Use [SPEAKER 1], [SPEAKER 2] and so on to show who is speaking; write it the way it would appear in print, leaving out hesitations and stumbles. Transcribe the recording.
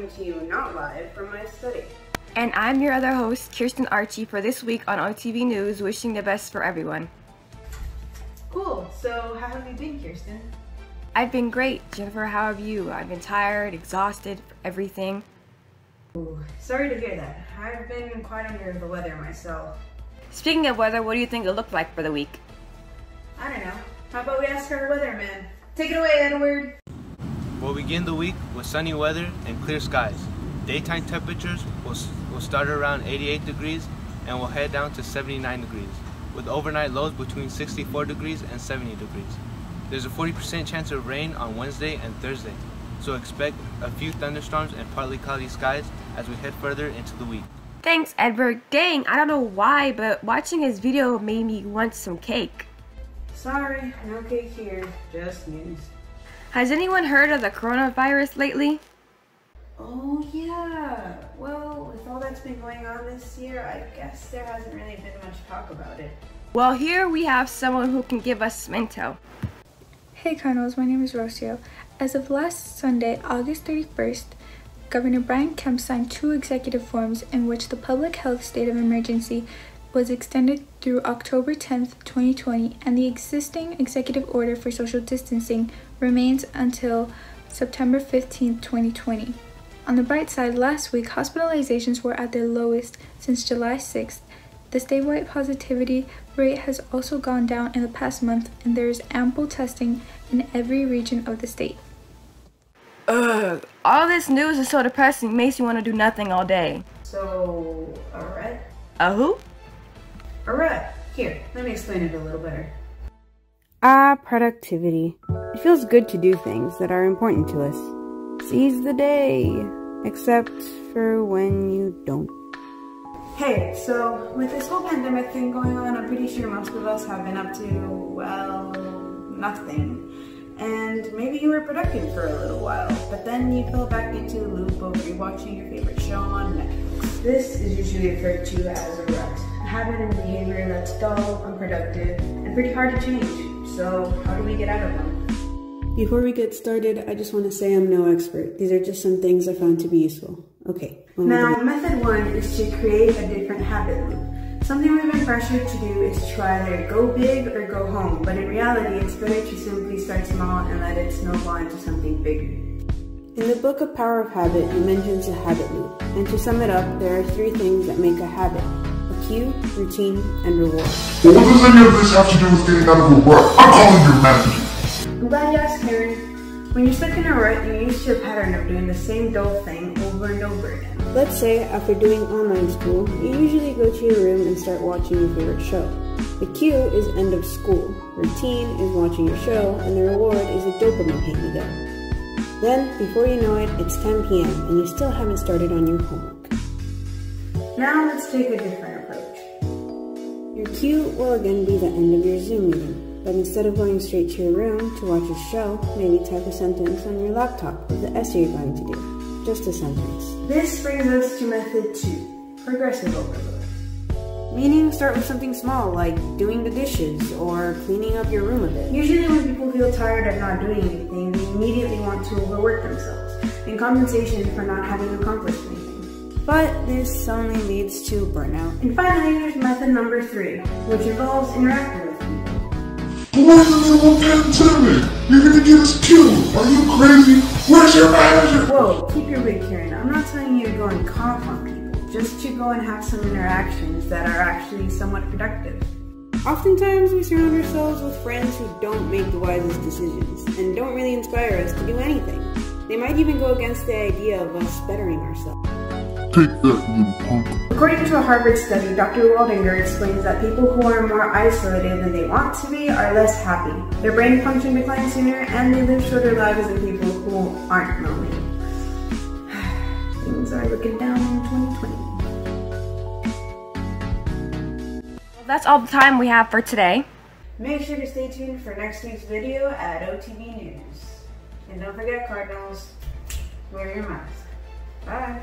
[SPEAKER 1] coming to you not live from my study.
[SPEAKER 2] And I'm your other host, Kirsten Archie, for this week on OTV News, wishing the best for everyone.
[SPEAKER 1] Cool, so how have you been, Kirsten?
[SPEAKER 2] I've been great. Jennifer, how have you? I've been tired, exhausted, everything.
[SPEAKER 1] Ooh, sorry to hear that. I've been quite under the weather myself.
[SPEAKER 2] Speaking of weather, what do you think it'll look like for the week?
[SPEAKER 1] I don't know. How about we ask our weatherman? Take it away, Edward.
[SPEAKER 3] We'll begin the week with sunny weather and clear skies. Daytime temperatures will start around 88 degrees and will head down to 79 degrees, with overnight lows between 64 degrees and 70 degrees. There's a 40% chance of rain on Wednesday and Thursday, so expect a few thunderstorms and partly cloudy skies as we head further into the week.
[SPEAKER 2] Thanks, Edward. Dang, I don't know why, but watching his video made me want some cake.
[SPEAKER 1] Sorry, no cake here, just news.
[SPEAKER 2] Has anyone heard of the coronavirus lately?
[SPEAKER 1] Oh yeah, well, with all that's been going on this year, I guess there hasn't really been much talk about it.
[SPEAKER 2] Well, here we have someone who can give us some intel.
[SPEAKER 4] Hey Cardinals, my name is Rocio. As of last Sunday, August 31st, Governor Brian Kemp signed 2 executive forms in which the public health state of emergency was extended through October 10th, 2020, and the existing executive order for social distancing remains until September 15th, 2020. On the bright side, last week, hospitalizations were at their lowest since July 6th. The statewide positivity rate has also gone down in the past month, and there is ample testing in every region of the state.
[SPEAKER 2] Ugh, all this news is so depressing, makes you want to do nothing all day.
[SPEAKER 1] So, alright.
[SPEAKER 2] Who?
[SPEAKER 1] Alright, here, let me explain it a little better.
[SPEAKER 5] Productivity. It feels good to do things that are important to us. Seize the day, except for when you don't.
[SPEAKER 1] Hey, so with this whole pandemic thing going on, I'm pretty sure most of us have been up to, well, nothing. And maybe you were productive for a little while, but then you fell back into a loop of rewatching your favorite show on Netflix. This is usually referred to as a rut, a habit and behavior that's dull, unproductive, and pretty hard to change. So how do we get out of them?
[SPEAKER 5] Before we get started, I just want to say I'm no expert. These are just some things I found to be useful. Okay.
[SPEAKER 1] Now, method 1 is to create a different habit loop. Something we've been pressured to do is to either go big or go home, but in reality, it's better to simply start small and let it snowball into something bigger.
[SPEAKER 5] In the book of Power of Habit, he mentions a habit loop. And to sum it up, there are 3 things that make a habit: a cue, routine, and reward.
[SPEAKER 6] Well, what does any of this have to do with getting out of a rut? I'm calling your manager.
[SPEAKER 1] I'm glad you asked, Karen. When you're stuck in a rut, you're used to a pattern of doing the same dull thing over and over again.
[SPEAKER 5] Let's say after doing online school, you usually go to your room and start watching your favorite show. The cue is end of school, routine is watching your show, and the reward is a dopamine hit you get. Then, before you know it, it's 10 p.m. and you still haven't started on your homework.
[SPEAKER 1] Now let's take a different approach.
[SPEAKER 5] Your cue will again be the end of your Zoom meeting. But instead of going straight to your room to watch a show, maybe type a sentence on your laptop with the essay you're going to do. Just a sentence.
[SPEAKER 1] This brings us to method 2, progressive overload.
[SPEAKER 5] Meaning start with something small, like doing the dishes or cleaning up your room a bit.
[SPEAKER 1] Usually when people feel tired of not doing anything, they immediately want to overwork themselves in compensation for not having accomplished anything.
[SPEAKER 5] But this only leads to burnout.
[SPEAKER 1] And finally, there's method number 3, which involves interacting with people.
[SPEAKER 6] But we're in the middle of a pandemic. You're gonna get us killed. Are you crazy? Where's your manager?
[SPEAKER 1] Whoa, keep your wig, Karen. I'm not telling you to go and cough on people, just to go and have some interactions that are actually somewhat productive.
[SPEAKER 5] Oftentimes we surround ourselves with friends who don't make the wisest decisions and don't really inspire us to do anything. They might even go against the idea of us bettering ourselves.
[SPEAKER 6] Take that, you punk.
[SPEAKER 1] According to a Harvard study, Dr. Waldinger explains that people who are more isolated than they want to be are less happy. Their brain function declines sooner, and they live shorter lives than people who aren't lonely. Things are looking down in 2020.
[SPEAKER 2] Well, that's all the time we have for today.
[SPEAKER 1] Make sure to stay tuned for next week's video at OTV News. And don't forget, Cardinals, wear your mask. Bye.